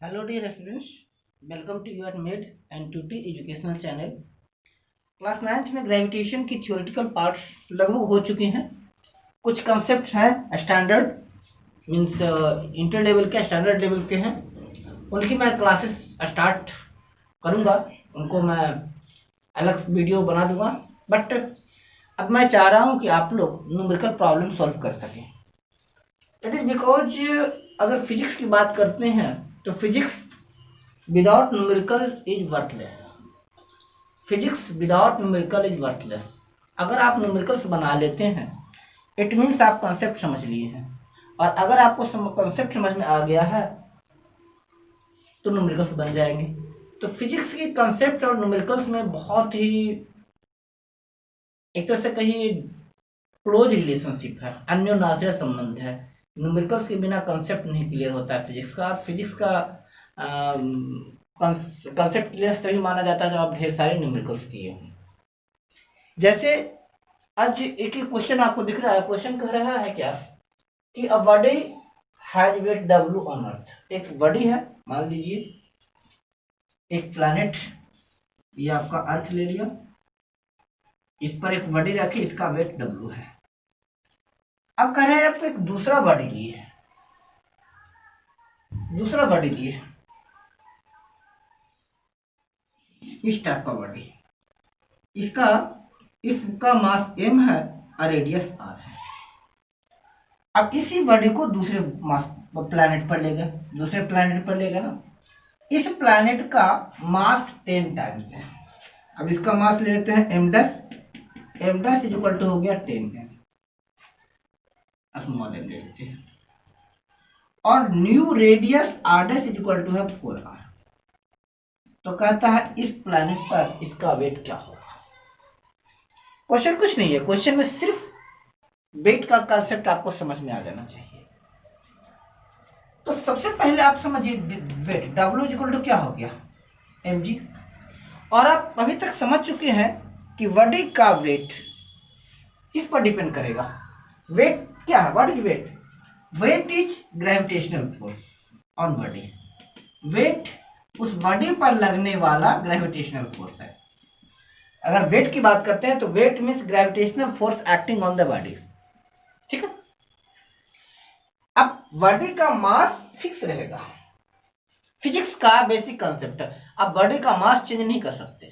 Hello dear students, welcome to your MED and TUT educational channel. Class 9th में gravitation की theoretical parts लगभग हो चुके हैं। कुछ कंसेप्ट हैं स्टैंडर्ड मीन्स इंटर लेवल के, स्टैंडर्ड लेवल के हैं, उनकी मैं क्लासेस स्टार्ट करूंगा, उनको मैं अलग वीडियो बना दूंगा। बट अब मैं चाह रहा हूं कि आप लोग न्यूमेरिकल प्रॉब्लम सॉल्व कर सकें। इट इज़ बिकॉज अगर फिजिक्स की बात करते हैं तो physics without numerical is worthless. Physics without numerical is worthless. अगर आप न्यूमेरिकल्स बना लेते हैं इट मीन्स आप कॉन्सेप्ट समझ लिए हैं, और अगर आपको कॉन्सेप्ट समझ में आ गया है तो न्यूमेरिकल्स बन जाएंगे। तो फिजिक्स की कॉन्सेप्ट और न्यूमेरिकल्स में बहुत ही एक तरह से कहीं क्लोज रिलेशनशिप है, अन्योनाश्रय संबंध है। न्यूमेरिकल्स के बिना कंसेप्ट नहीं क्लियर होता है फिजिक्स का। फिजिक्स का कंसेप्ट क्लियर तभी माना जाता है जब आप ढेर सारे न्यूमेरिकल्स किए हों। जैसे आज एक ही क्वेश्चन आपको दिख रहा है। क्वेश्चन कह रहा है क्या कि a body has weight W on earth. एक बॉडी है, मान लीजिए एक प्लैनेट, ये आपका अर्थ ले लिया, इस पर एक बॉडी रखी, इसका वेट W है। अब कह रहे हैं आप एक दूसरा बॉडी लिए, दूसरा बॉडी लिए इस टाइप का बॉडी, इसका मास m है और रेडियस r है। अब इसी बॉडी को दूसरे मास प्लैनेट पर ले गए, दूसरे प्लैनेट पर ले गए ना। इस प्लैनेट का मास 10 टाइम्स है। अब इसका मास ले लेते हैं m dash is equal to हो गया 10m, स्मॉल m ले लेते हैं, और new radius r dash is equal to है 4r। तो कहता है इस प्लैनेट पर इसका वेट क्या होगा। क्वेश्चन कुछ नहीं है, क्वेश्चन में सिर्फ वेट का कंसेप्ट आपको समझ में आ जाना चाहिए। तो सबसे पहले आप समझिए वेट W इक्वल टू क्या हो गया mg, और आप अभी तक समझ चुके हैं कि बॉडी का वेट किस पर डिपेंड करेगा। वेट क्या है, what is weight? Weight is gravitational force on body. Weight उस बॉडी पर लगने वाला ग्रेविटेशनल फोर्स है। अगर वेट की बात करते हैं तो weight means gravitational force acting on the body, ठीक है। अब बॉडी का मास फिक्स रहेगा, फिजिक्स का बेसिक कंसेप्ट है। अब बॉडी का मास चेंज नहीं कर सकते,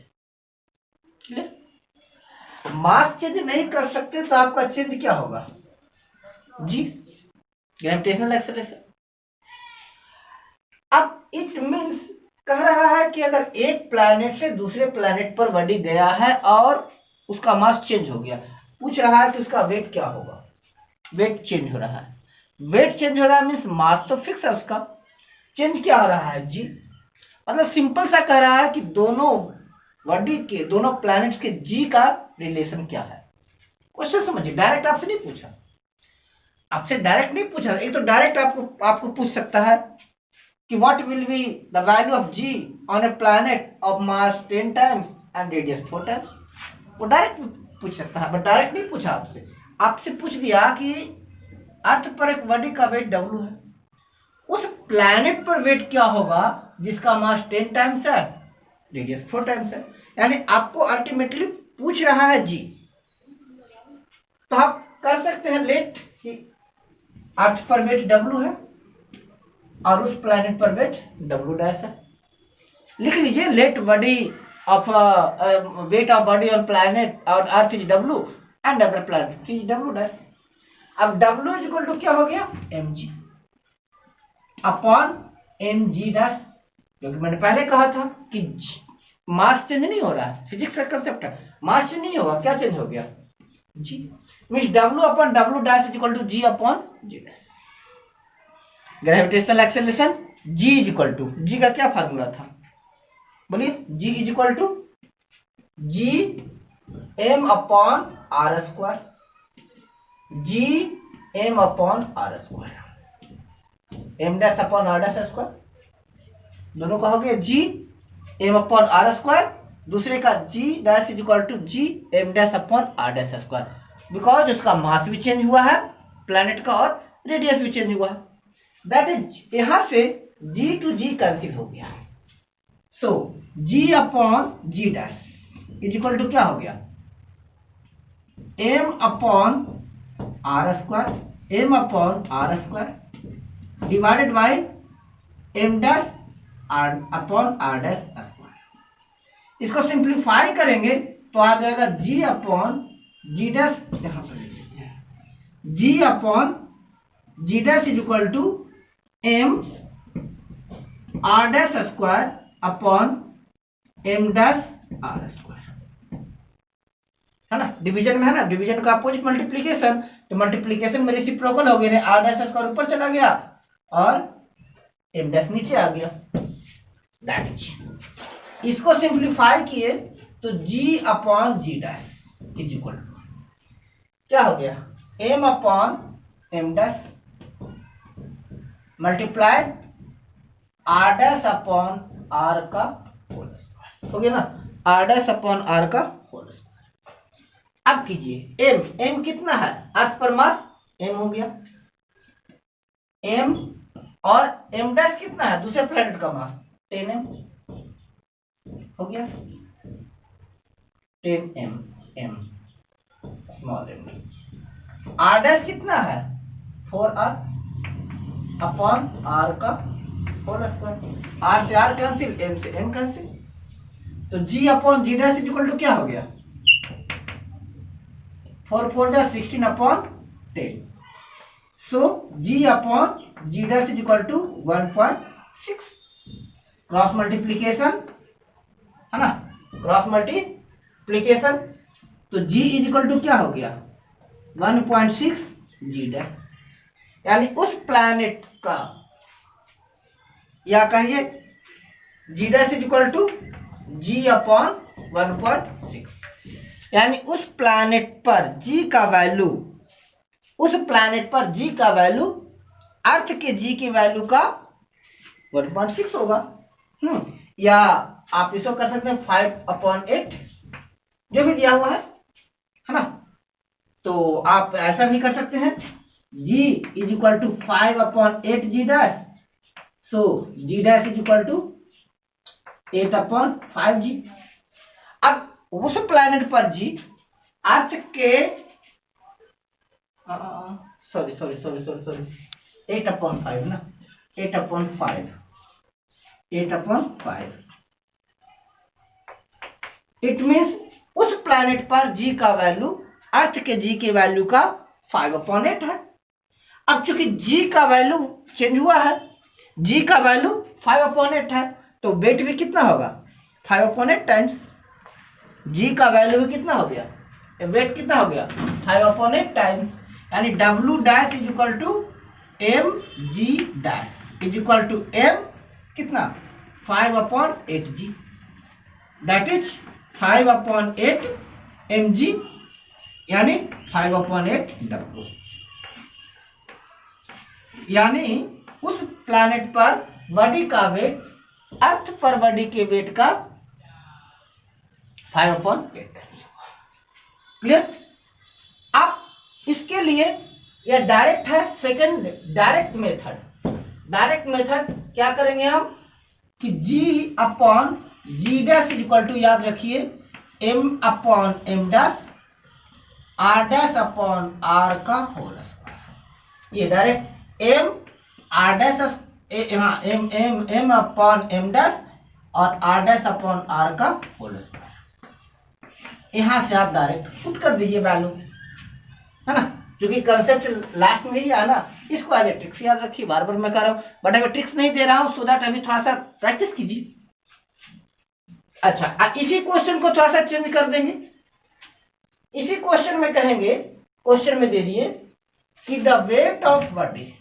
मास चेंज नहीं कर सकते तो आपका चेंज क्या होगा जी, ग्रेविटेशनल एक्सेलरेशन। अब इट मीन्स कह रहा है कि अगर एक प्लैनेट से दूसरे प्लैनेट पर बॉडी गया है और उसका मास चेंज हो गया, पूछ रहा है कि उसका वेट क्या होगा। वेट चेंज हो रहा है, वेट चेंज हो रहा है मीन्स मास तो फिक्स है, उसका चेंज क्या हो रहा है जी। मतलब सिंपल सा कह रहा है कि दोनों बॉडी के, दोनों प्लैनेट्स के जी का रिलेशन क्या है। क्वेश्चन समझिए, डायरेक्ट आपसे नहीं पूछा, आपसे डायरेक्ट नहीं पूछा। एक तो डायरेक्ट आपको पूछ सकता है कि what will be the value of g on a planet of mass 10 times and radius 4 times, वो डायरेक्ट पूछ सकता है। बट डायरेक्ट नहीं पूछा, आपसे पूछ दिया कि अर्थ पर एक बॉडी का वेट W है, उस प्लैनेट पर वेट क्या होगा जिसका मास 10 टाइम्स है, रेडियस 4 टाइम्स है। यानी आपको अल्टीमेटली पूछ रहा है जी। तो आप कर सकते हैं लेट कि अर्थ पर वेट W है और उस प्लैनेट पर वेट W डैश है। लिख लीजिए let body of weight of body on planet और earth is W and other planet is W dash. अब W इज इक्वल टू क्या हो गया mg अपॉन mg डैश, क्योंकि मैंने पहले कहा था कि मास चेंज नहीं हो रहा है, फिजिक्स का कंसेप्ट है, मास चेंज नहीं होगा, क्या चेंज हो गया g, means W upon W dash is equal to g upon g dash. Gravitational acceleration g is equal to, g का क्या फार्मूला था बोलिए, g is equal to g m upon r square, g m upon r square, m dash upon r dash square, दोनों का हो गया g m upon r square, दूसरे का g dash is equal to g m dash upon r dash square, because उसका मास भी change हुआ है प्लैनेट का और रेडियस भी चेंज हुआ है। दैट इज, यहां से जी टू जी कैंसिल हो गया। So g upon g dash is equal to क्या हो गया, m upon r square, m upon r square divided by m dash r upon r dash square. इसको सिंप्लीफाई करेंगे तो आ जाएगा जी अपॉन जी डैश, यहां पर g upon g dash is equal to m r dash square upon m dash r square, है ना। Division में है ना, डिवीजन का अपोजिट मल्टीप्लीकेशन, तो मल्टीप्लीकेशन में रेसिप्रोकल हो गया, आर डैश स्क्वायर ऊपर चला गया और एम डैश नीचे आ गया। दैट इज, इसको सिंप्लीफाई किए तो g upon g dash is equal to क्या हो गया, m upon m dash multiplied r dash upon r का होल स्क्वायर, हो गया ना, आर डैश अपॉन आर का होल स्क्वायर। अब कीजिए एम, एम कितना है, अर्थ पर मास एम हो गया, एम और एम डैश कितना है दूसरे प्लेनेट का मास 10m हो गया, 10m, m small m। R dash कितना है 4r अपॉन r का होल स्क्वायर, r से r कैंसिल, m से m कैंसिल, तो g upon g dash is equal to क्या हो गया, 4 4 जा 16 upon 10। So g upon g dash is equal to 1.6। Cross multiplication है ना, क्रॉस मल्टीप्लीकेशन, तो g इज इक्वल टू क्या हो गया 1.6 जी डैश, यानी उस प्लैनेट का, या कहिए g dash is equal to g upon 1.6, यानी उस प्लैनेट पर जी का वैल्यू, उस प्लैनेट पर जी का वैल्यू अर्थ के जी की वैल्यू का 1.6 होगा। या आप इसको कर सकते हैं 5/8 जो भी दिया हुआ है ना, तो आप ऐसा भी कर सकते हैं g is equal to 5/8 g dash, so g dash is equal to 8/5 g. अब उस प्लैनेट पर जी अर्थ के sorry sorry sorry sorry sorry 8/5 ना, 8/5, 8/5, इट मीन्स उस प्लैनेट पर जी का वैल्यू अर्थ के जी के वैल्यू का 5/8 है। अब चूंकि जी का वैल्यू चेंज हुआ है, जी का वैल्यू 5/8 है, तो वेट भी कितना होगा 5/8 टाइम्स जी का वैल्यू भी कितना हो गया, वेट कितना हो गया 5/8 टाइम्स, यानी W dash is equal to m g dash is equal to m कितना 5/8 g, that is 5/8 m g, यानी 5/8 डब्ल्यू, यानी उस प्लैनेट पर बॉडी का वेट अर्थ पर बॉडी के वेट का 5/8। क्लियर। अब इसके लिए यह डायरेक्ट है, second direct method, direct method क्या करेंगे हम कि g upon g dash is equal to, याद रखिए m upon m dash r dash upon r का होल स्क्वायर, ये डायरेक्ट m r डैश हाँ m अपॉन m डैश और r डैश अपॉन r का होल स्क्वायर, यहां से आप डायरेक्ट पुट कर दीजिए वैल्यू, है ना, क्योंकि कंसेप्ट लास्ट में ही है ना, इसको एज ए ट्रिक्स याद रखिए, बार बार मैं कर रहा हूं, बट अभी ट्रिक्स नहीं दे रहा हूं, सो दैट अभी थोड़ा सा प्रैक्टिस कीजिए। अच्छा, इसी क्वेश्चन को थोड़ा सा चेंज कर देंगे, इसी क्वेश्चन में कहेंगे, क्वेश्चन में दे दिए कि the wait of body,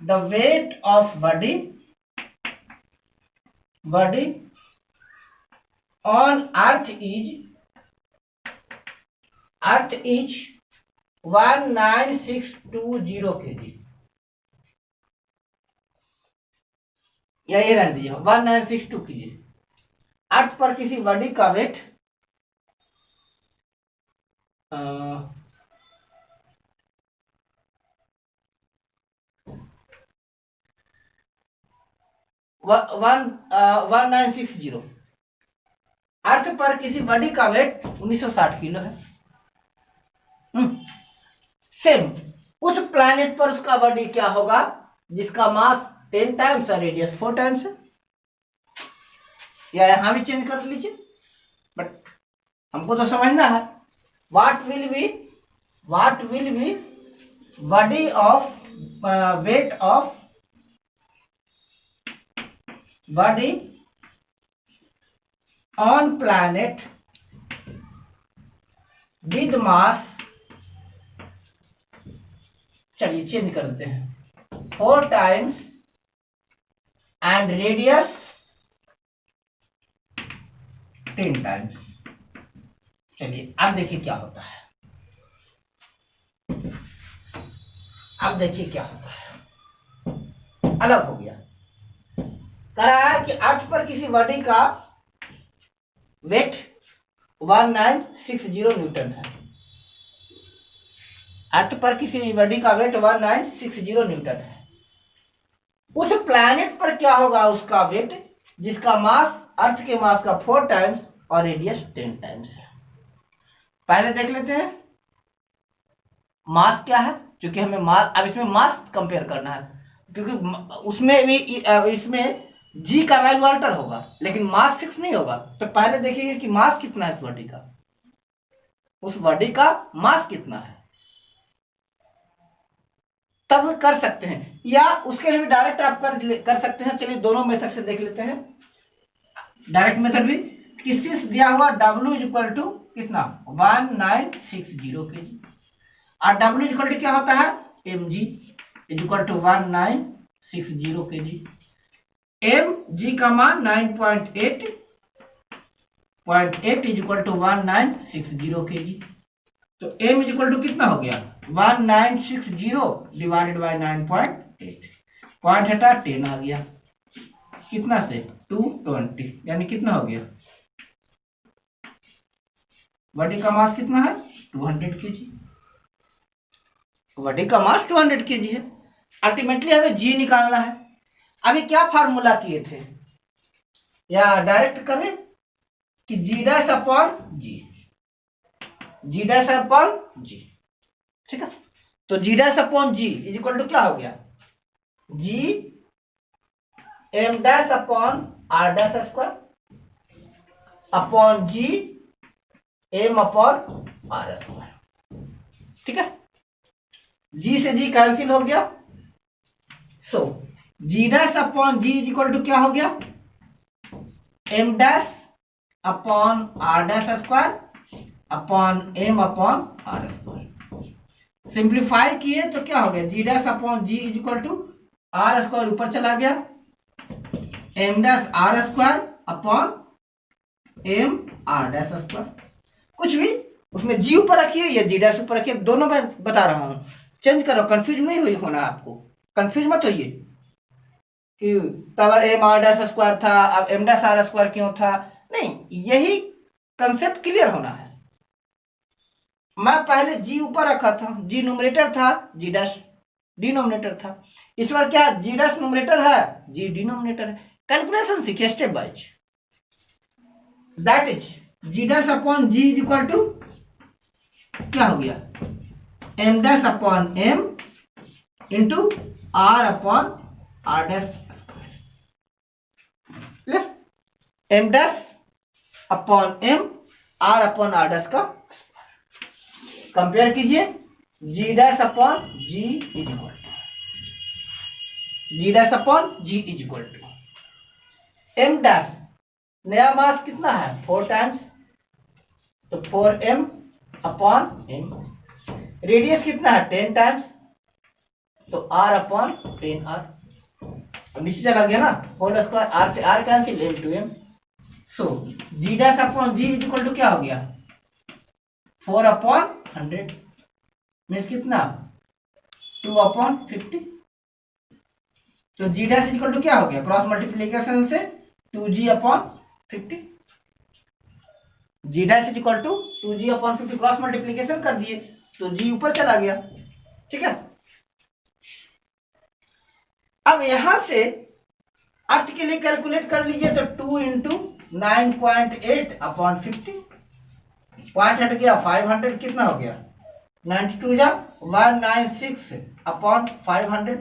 the wait of body on earth is 19620 kg, या ये रहने दीजिए 1962 kg। अर्थ पर किसी बॉडी का वेट 1960। अर्थ पर किसी बॉडी का वेट 1960 किलो है। सेम उस प्लैनेट पर उसका बॉडी क्या होगा जिसका मास 10 टाइम्स और रेडियस 4 टाइम्स है। या यहां भी चेंज कर लीजिए, बट हमको तो समझना है। What will B body of weight of body on planet with mass, चलिए चेंज कर देते हैं, 4 टाइम्स एंड रेडियस 10 टाइम्स। चलिए अब देखिए क्या होता है, अब देखिए क्या होता है। अलग हो गया, कह रहा है कि अर्थ पर किसी बॉडी का वेट 1960 न्यूटन है। अर्थ पर किसी बॉडी का वेट 1960 न्यूटन है। उस प्लैनेट पर क्या होगा उसका वेट जिसका मास अर्थ के मास का 4 टाइम्स और रेडियस 10 टाइम्स है। पहले देख लेते हैं मास क्या है, क्योंकि हमें मास, अब इसमें मास कंपेयर करना है, क्योंकि उसमें भी इसमें जी का वैल्यू अल्टर होगा लेकिन मास फिक्स नहीं होगा। तो पहले देखिए कि मास कितना है इस बॉडी का, उस बॉडी का मास कितना है, तब कर सकते हैं। या उसके लिए भी डायरेक्ट आप कर सकते हैं। चलिए दोनों मेथड से देख लेते हैं। डायरेक्ट मेथड भी किस चीज दिया हुआ, W इक्वल टू कितना 1960 kg, और W इक्वल टू क्या होता है mg equal to 1960 kg। mg का मान 9.8 इज इक्वल टू 1960 kg। तो m इज इक्वल टू कितना हो गया 1960 डिवाइडेड बाय 9.8, पॉइंट हटा 10 आ गया, कितना से 220, यानी कितना हो गया, बॉडी का मास कितना है 200 kg। बॉडी का मास 200 kg है। अल्टीमेटली हमें जी निकालना है। अभी क्या फार्मूला किए थे, या डायरेक्ट करें कि g dash upon g, g dash upon g, ठीक है। तो g dash upon g is equal to क्या हो गया, g m dash upon r dash square upon g m upon r square, ठीक है। जी से जी कैंसिल हो गया, so g dash upon g is equal to क्या हो गया, m dash upon r dash square upon m upon r square. Simplify किए तो क्या हो गया, g dash upon g is equal to r square ऊपर चला गया, m dash r square upon m r dash square. कुछ भी उसमें जी ऊपर रखिए या जी डैश ऊपर रखिए, दोनों मैं बता रहा हूं, चेंज करो, कंफ्यूज नहीं हुई होना आपको, कंफ्यूज मत होइए कि तब एम आर डैश स्क्वायर था अब एम डैश आर स्क्वायर क्यों था, नहीं, यही कंसेप्ट क्लियर होना है। मैं पहले जी ऊपर रखा था, जी न्यूमरेटर था, जी डैश डिनोमिनेटर था, इस बार क्या जी डैश न्यूमरेटर है, जी डिनोमिनेटर है। कैलकुलेशन सीखिए step wise, that is g dash upon g is equal to क्या हो गया, m dash upon m into r upon r dash, m dash upon m r upon r dash का compare कीजिए, g dash upon g is equal to, g dash upon g is equal to m dash, नया mass कितना है 4 times, तो 4m upon m, radius कितना है 10 times, तो r upon 10r, तो नीचे चला गया ना होल स्क्वायर, r से r cancel, m to m, so g dash upon g is equal to क्या हो गया 4 अपॉन 100, मीन्स कितना 2 अपॉन 50, तो g dash is equal to क्या हो गया, क्रॉस मल्टीप्लीकेशन से 2g upon 50, g dash is equal to 2g upon 50, cross multiplication कर दिए तो जी ऊपर चला गया, ठीक है। अब यहां से अर्थ के लिए कैलकुलेट कर लीजिए तो 2 इंटू 9.8 अपॉन 50, पॉइंट हट गया 500, कितना हो गया 92 जा 196 अपॉन 500,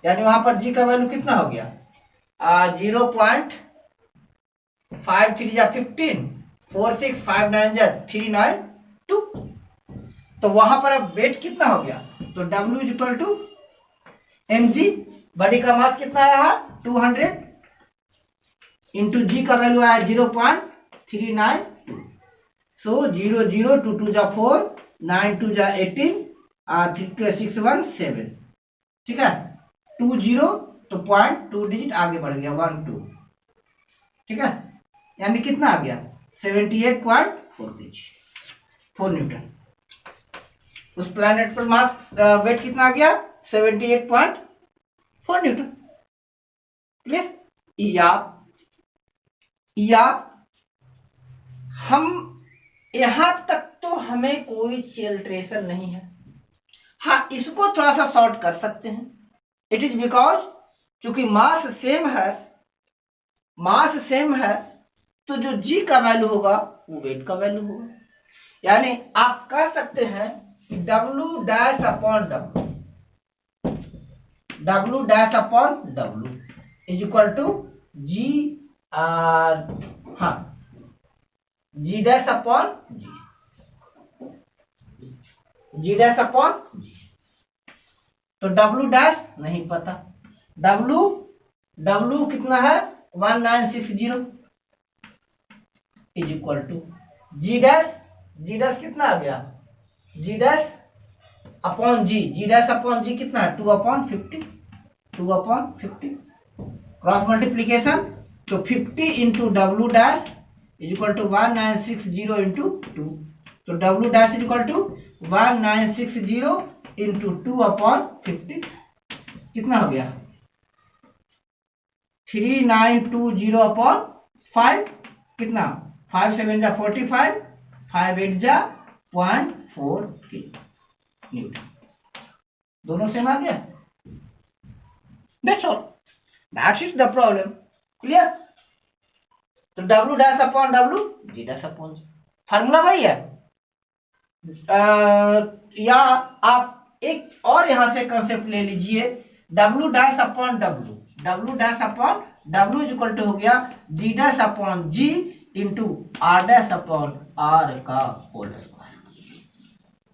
यानी वहां पर जी का वैल्यू कितना हो गया 0.53 जा 15, 4659 जा 392। तो वहां पर अब वेट कितना हो गया, तो W is equal to mg, body का मास कितना आया 200 इंटू जी का वैल्यू आया 0.392, सो 0 0 2 2 जा 4, 9 2 जा 18, 3 2 6 1 7, ठीक है 2 0, तो 0.2 डिजिट आगे बढ़ गया 1 2, ठीक है, यानी कितना आ गया 78.4 kg 4 न्यूटन। उस प्लैनेट पर मास वेट कितना आ गया 78.4 न्यूटन। क्लियर? या हम यहां तक तो हमें कोई चिल्ट्रेशन नहीं है, हाँ इसको थोड़ा सा शॉर्ट कर सकते हैं। इट इज बिकॉज चूंकि मास सेम है तो जो जी का वैल्यू होगा वो वेट का वैल्यू होगा, यानी आप कह सकते हैं कि W dash upon W is equal to g g dash upon g. तो W डैश नहीं पता, W कितना है 1960 is equal to g dash कितना आ गया जी डैश अपॉन जी कितना है 2/50 क्रॉस मल्टीप्लीकेशन, तो 50 into W dash is equal to 1960 into 2, तो W dash is equal to 1960 into 2/50, कितना हो गया 3920/5, कितना 5 7 जा 45, 5 8 जा 0.4 न्यूटन, दोनों सेम आ गया। That's all. That is the problem. Clear? तो W dash upon W, G dash upon G, formula वही है। या आप एक और यहां से कंसेप्ट ले लीजिए, W dash upon W is equal to हो गया G dash upon G into R dash upon R का होल स्क्वायर।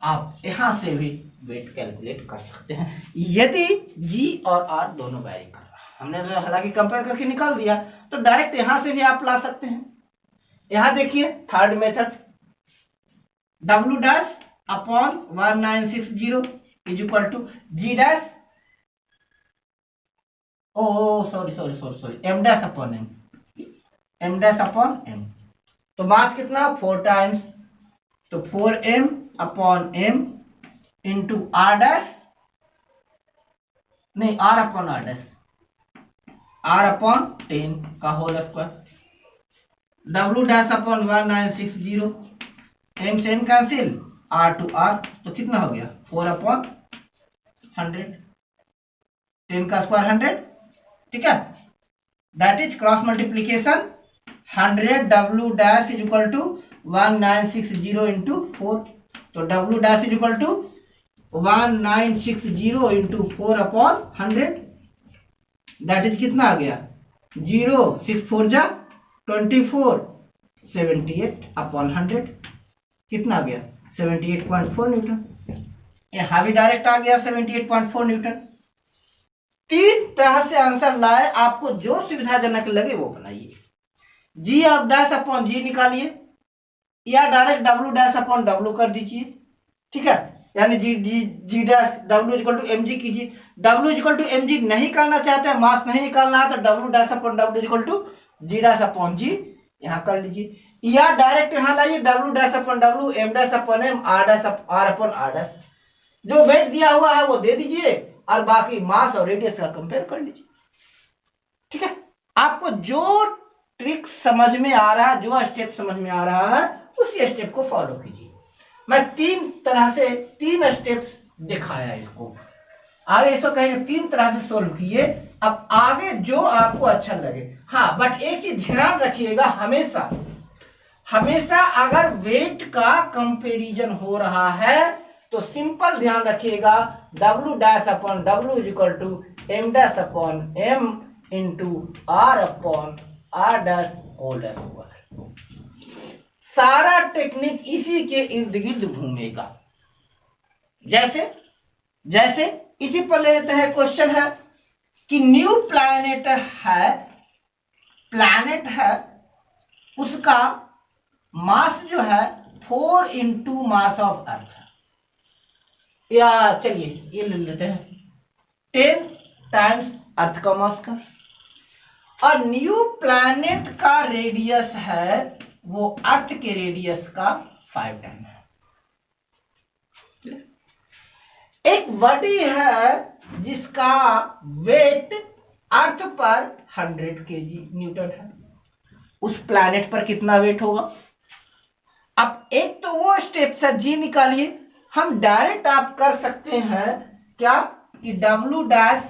आप यहां से भी वेट कैलकुलेट कर सकते हैं यदि G और R दोनों वैरी कर रहा है। हमने जो हालांकि कंपेयर करके निकाल दिया, तो डायरेक्ट यहां से भी आप ला सकते हैं। यहां देखिए third method, W dash upon 1960 is equal to G dash sorry M dash upon M, तो मास कितना 4 टाइम्स, तो 4M upon M into R dash, नहीं R upon R dash, R upon 10 का whole square, W dash upon 1960, M से M cancel, R to R, तो कितना हो गया 4/100, 10 का स्क्वायर 100, ठीक है, that is cross multiplication 100 W dash is equal to 1960 into 4, तो W dash is equal to 1960 into 4/100, that is कितना आ गया 0 6 4 जा 24, 78/100, कितना आ गया 78.4 न्यूटन। यहां भी डायरेक्ट आ गया 78.4 न्यूटन। तीन तरह से आंसर लाए, आपको जो सुविधाजनक लगे वो बनाइए। जी आप डैश अपॉन जी निकालिए या direct W dash upon W कर दीजिए, ठीक है, यानी g dash W equal to mg कीजिए। W इक्वल टू mg नहीं करना चाहते हैं, मास नहीं निकालना है, तो W dash upon W equal to g dash upon g यहाँ कर लीजिए, या डायरेक्ट यहाँ लाइए W dash upon W, M dash upon M, R upon R dash, जो वेट दिया हुआ है वो दे दीजिए और बाकी मास और रेडियस का कंपेयर कर लीजिए, ठीक है। आपको जो ट्रिक समझ में आ रहा है, जो स्टेप समझ में आ रहा है, उसी स्टेप को फॉलो कीजिए। मैं तीन तरह से 3 स्टेप्स दिखाया इसको, आगे इसको कहेंगे 3 तरह से सोल्व किए, अब आगे जो आपको अच्छा लगे। हाँ, बट एक चीज ध्यान रखिएगा, हमेशा हमेशा अगर वेट का कंपैरिजन हो रहा है तो सिंपल ध्यान रखिएगा, W dash upon W is equal to M dash upon M into R upon R dash whole square. सारा टेक्निक इसी के इर्द गिर्द घूमेगा। जैसे जैसे इसी पर ले लेते हैं, क्वेश्चन है कि न्यू प्लैनेट है, उसका मास जो है 4 इंटू मास ऑफ अर्थ है, या चलिए ये ले लेते हैं 10 टाइम्स अर्थ का मास का, और न्यू प्लैनेट का रेडियस है वो अर्थ के रेडियस का 5 टाइम है। एक बॉडी है जिसका वेट अर्थ पर 100 केजी न्यूटन है, उस प्लैनेट पर कितना वेट होगा? अब एक तो वो स्टेप से जी निकालिए, हम डायरेक्ट आप कर सकते हैं क्या कि W dash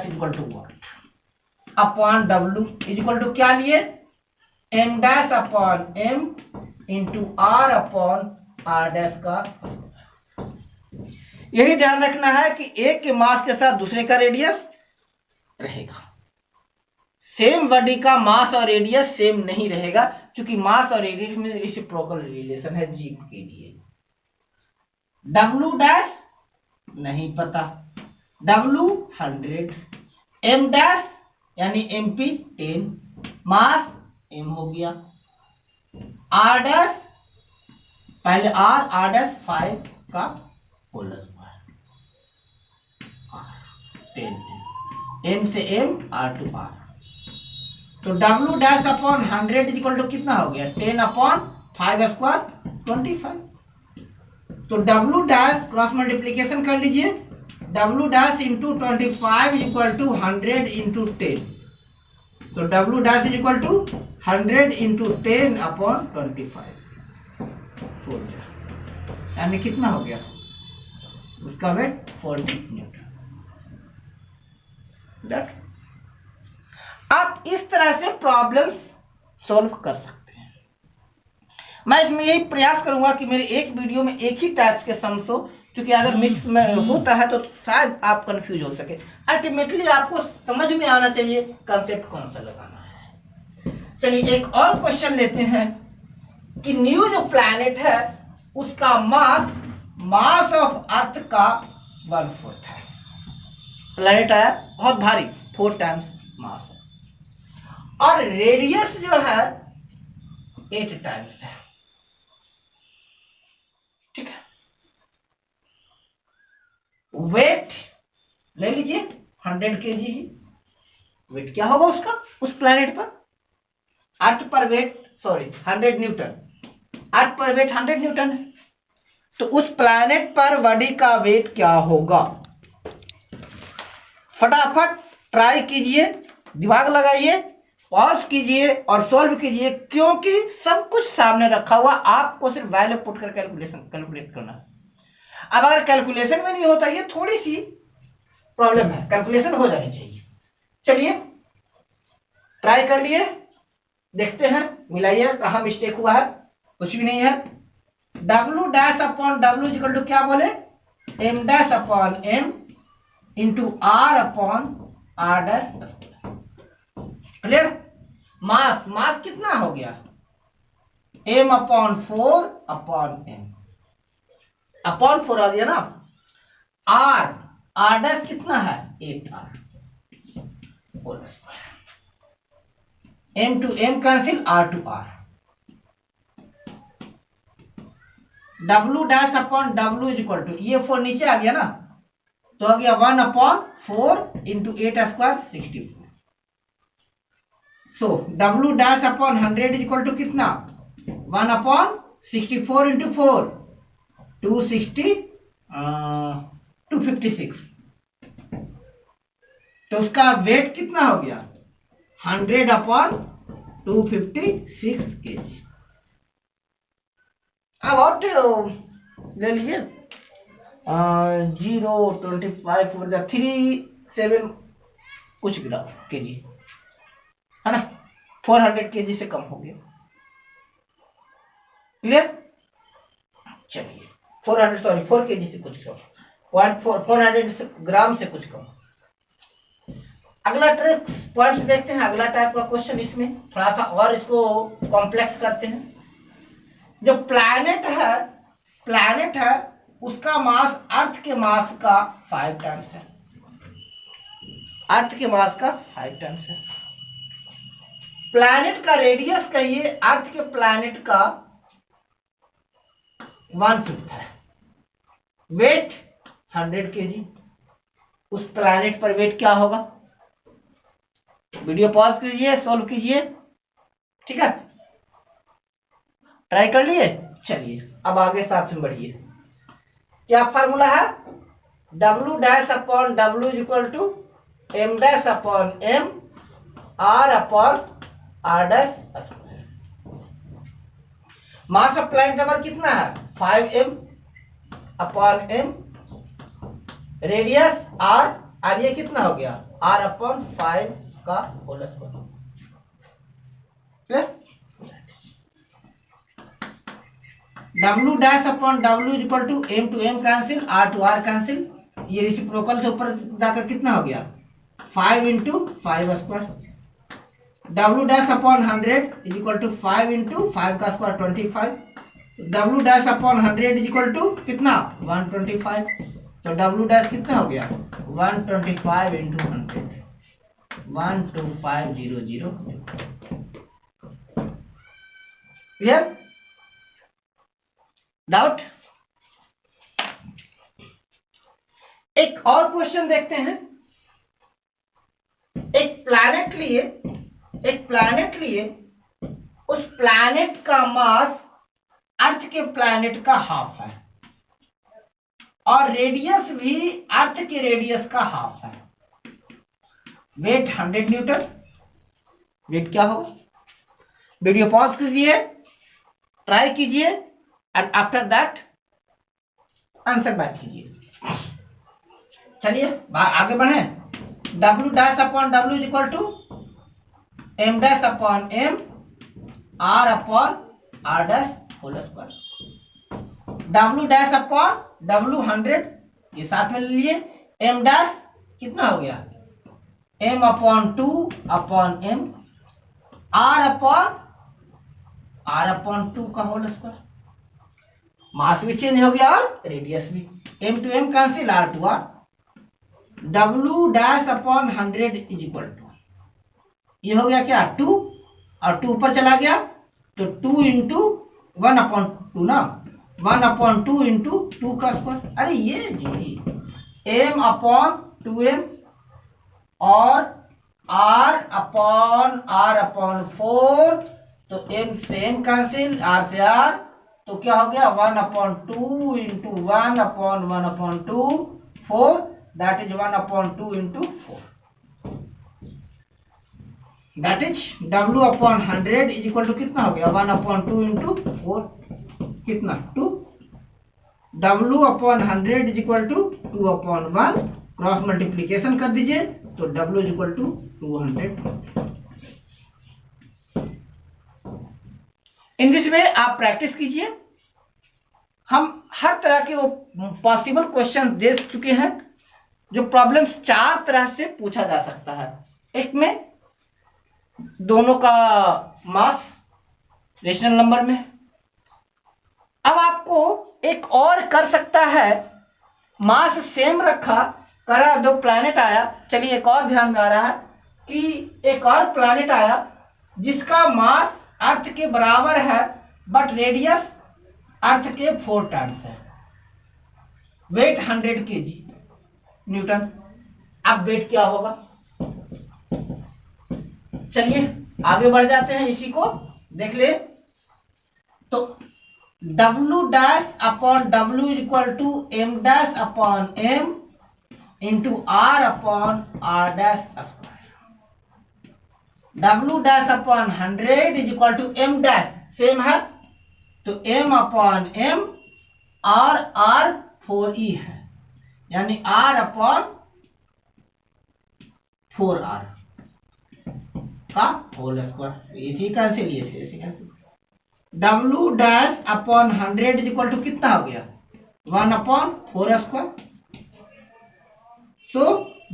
equal to what upon W is equal to क्या लिए, M dash upon M into R upon R dash का। यही ध्यान रखना है कि एक के मास के साथ दूसरे का रेडियस रहेगा, सेम बॉडी का मास और रेडियस सेम नहीं रहेगा, क्योंकि मास और रेडियस में रेसिप्रोकल रिलेशन है जी के लिए। W डैश नहीं पता, W 100, M डैश यानी MP 10, मास M हो गया, R डैश पहले R डैश 5 का होल स्क्वायर 10, M से M R टू R, तो W dash upon 100 is equal to कितना हो गया, 10 अपॉन 5 स्क्वायर 25। तो W डैश क्रॉस मल्टीप्लीकेशन कर लीजिए, W dash into 25 is equal to 100 into 10, तो W dash is equal to 100 into 10 upon 25, यानी कितना हो गया, उसका वेट 40 न्यूटन। आप इस तरह से प्रॉब्लम्स सॉल्व कर सकते हैं। मैं इसमें यही प्रयास करूंगा कि मेरे एक वीडियो में एक ही टाइप्स के सम्स हो, क्योंकि अगर मिक्स में होता है तो शायद आप कंफ्यूज हो सके। अल्टीमेटली आपको समझ में आना चाहिए कंसेप्ट कौन सा लगाना है। चलिए एक और क्वेश्चन लेते हैं कि न्यू जो प्लैनेट है उसका मास ऑफ अर्थ का 1/4 है। प्लैनेट है बहुत भारी, 4 टाइम्स मास है, और रेडियस जो है 8 टाइम्स है। ठीक है, वेट ले लीजिए 100 kg ही, वेट क्या होगा उसका उस प्लैनेट पर, अर्थ पर वेट 100 न्यूटन, अर्थ पर वेट 100 न्यूटन है, तो उस प्लैनेट पर बॉडी का वेट क्या होगा? फटाफट ट्राई कीजिए, दिमाग लगाइए, पॉज कीजिए और सॉल्व कीजिए, क्योंकि सब कुछ सामने रखा हुआ, आपको सिर्फ वैल्यू पुट कर कैलकुलेट करना है। अब अगर कैलकुलेशन में नहीं होता, ये थोड़ी सी प्रॉब्लम है, कैलकुलेशन हो जानी चाहिए। चलिए ट्राई कर लिए, देखते हैं, मिलाइए कहां मिस्टेक हुआ है। कुछ भी नहीं है। W dash upon W equal to क्या बोले, M dash upon M into R upon R dash. Clear? Mass कितना हो गया, M upon 4 upon M, upon 4 आ गया ना। R डैश कितना है 8R, M to M cancel, R to R। W dash upon W is equal to, ये 4 नीचे आ गया ना, तो आ गया 1 upon 4 into 8 square 64। So W dash upon 100 is equal to कितना, 1 अपॉन 64 इंटू 4 256, तो उसका वेट कितना हो गया 100 अपॉन 256 kg। अब और ले लीजिए 0 25 3 7 कुछ ग्राम केजी, है ना, 400 केजी से कम हो गया। क्लियर? चलिए 4 केजी से कुछ कम, 400 ग्राम से कुछ कम। अगला टाइप पॉइंट्स देखते हैं, अगला टाइप का क्वेश्चन, इसमें थोड़ा सा और इसको कॉम्प्लेक्स करते हैं। जो प्लैनेट है उसका मास अर्थ के मास का 5 टाइम्स है, अर्थ के मास का 5 टाइम्स है। प्लैनेट का रेडियस कहिए अर्थ के प्लैनेट का 1/5 है। Weight 100 KG. उस प्लैनेट पर वेट क्या होगा? वीडियो पॉज कीजिए, सोल्व कीजिए, ठीक है, ट्राई कर लिए। चलिए अब आगे साथ में बढ़िए। क्या फार्मूला है? W dash upon W equal to M dash upon M R upon R dash square. Mass of planet number कितना है? 5m upon m, radius r, और ये कितना हो गया? R अपॉन 5 का whole square. W dash upon W equal to M to M cancel, R to R cancel, ये reciprocal से ऊपर जाकर कितना हो गया? 5 into 5 square. W dash upon 100 is equal to 5 into 5 का square 25। W dash upon 100 is equal to कितना? 125। तो W डैश कितना हो गया? 125 इंटू 100, 12500। क्लियर? डाउट? एक और क्वेश्चन देखते हैं। एक प्लैनेट लिए, उस प्लैनेट का मास अर्थ के प्लैनेट का हाफ है और रेडियस भी अर्थ के रेडियस का हाफ है। Weight 100 Newton. वेट क्या होगा? वीडियो पॉज कीजिए, ट्राई कीजिए and after that answer back कीजिए। चलिए आगे बढ़े। W dash upon W equal to M dash upon M R upon R dash whole square. W dash upon W 100, ये साथ में ले लिए। M डैश कितना हो गया? M upon 2 upon M, R upon 2 का होल स्क्वायर। मास भी चेंज हो गया और रेडियस भी। M to M cancel, R to R। W dash upon 100 is equal to, ये हो गया क्या? 2, और 2 ऊपर चला गया तो 2 इंटू 1 अपॉन 2 ना, 1 अपॉन 2 इंटू 2 का स्क्वायर। अरे ये जी M अपॉन 2M और R अपॉन 4, तो M से M कैंसिल, R से R, तो क्या हो गया? 1 upon 2 into 1 upon 2, 4, that is 1 upon 2 into 4, that is W upon 100 is equal to कितना हो गया? 1 अपॉन 2 इंटू 4, कितना? 2। W upon 100 is equal to 2 upon 1, cross multiplication कर दीजिए तो W is equal to 200। In this way आप practice कीजिए। हम हर तरह के वो पॉसिबल क्वेश्चन देख चुके हैं जो प्रॉब्लम्स 4 तरह से पूछा जा सकता है। एक में दोनों का मास रेशनल नंबर में। अब आपको एक और कर सकता है, मास सेम रखा, करा, 2 प्लैनेट आया। चलिए एक और ध्यान में आ रहा है कि एक और प्लैनेट आया जिसका मास अर्थ के बराबर है बट रेडियस अर्थ के 4 टाइम्स है। Weight 100 KG newton. अब वेट क्या होगा? चलिए आगे बढ़ जाते हैं, इसी को देख ले। तो W dash upon W is equal to M dash upon M into R upon R dash square. W dash upon 100 is equal to M dash, same है तो M अपॉन M, और R 4E है, यानी R upon 4r का whole square, इसी cancel, ये ऐसे cancel. W dash upon 100 is equal to कितना हो गया, 1/4 square. So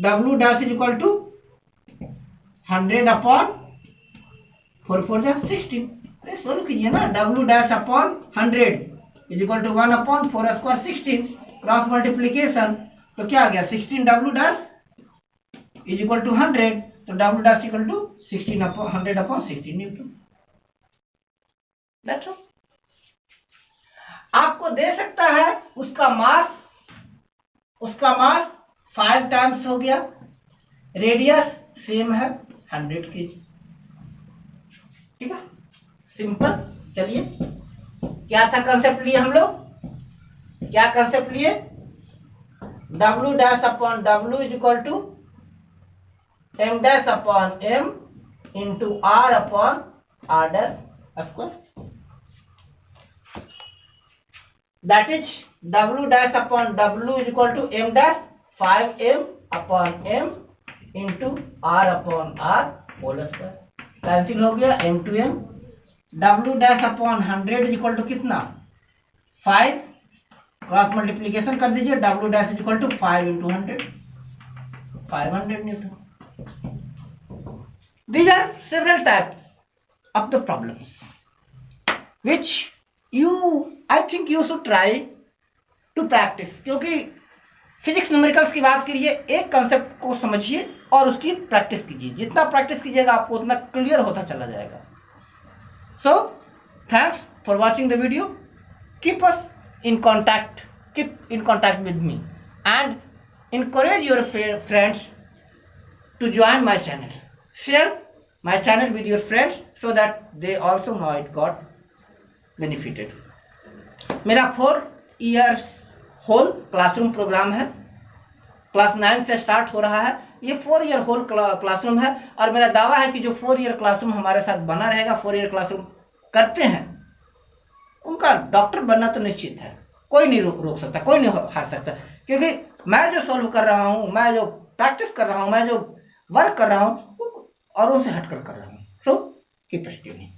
W dash is equal to 100/4, 4 जा 16। सोल्व कीजिए ना, W dash upon 100 is equal to 1/4 square 16, cross multiplication, तो क्या आ गया 16 W dash is equal to 100, तो W dash equal to 100/16 newton. That's all. आपको दे सकता है उसका मास 5 टाइम्स हो गया, रेडियस सेम है 100 kg। ठीक है, सिंपल। चलिए, क्या था कंसेप्ट लिए हम लोग, क्या कंसेप्ट लिए, W dash upon W is equal to M dash upon M into R upon R dash square. That is W dash upon W is equal to M dash 5M upon M into R upon R whole square। Cancel हो गया, M to M। W dash upon 100 is equal to कितना 5, cross multiplication कर दीजिए, W dash is equal to 5 into 100, 500 Newton. These are several types of the problems which I think you should try to practice। क्योंकि physics numericals की बात करिए, एक concept को समझिए और उसकी प्रैक्टिस कीजिए, जितना प्रैक्टिस कीजिएगा आपको उतना क्लियर होता चला जाएगा। So thanks for watching the video, keep us in contact, keep in contact with me and encourage your friends to join my channel, share my channel with your friends so that they also might got benefited। मेरा 4 years whole classroom programme है, class 9 से start हो रहा है। ये 4 year whole classroom है और मेरा दावा है कि जो 4 ईयर क्लासरूम हमारे साथ बना रहेगा, 4 ईयर क्लासरूम करते हैं, उनका डॉक्टर बनना तो निश्चित है। कोई नहीं रोक सकता, कोई नहीं हार सकता, क्योंकि मैं जो सॉल्व कर रहा हूँ, मैं जो प्रैक्टिस कर रहा हूँ, मैं जो वर्क कर रहा हूँ, औरों से हटकर कर रहा हूँ। So keep studying.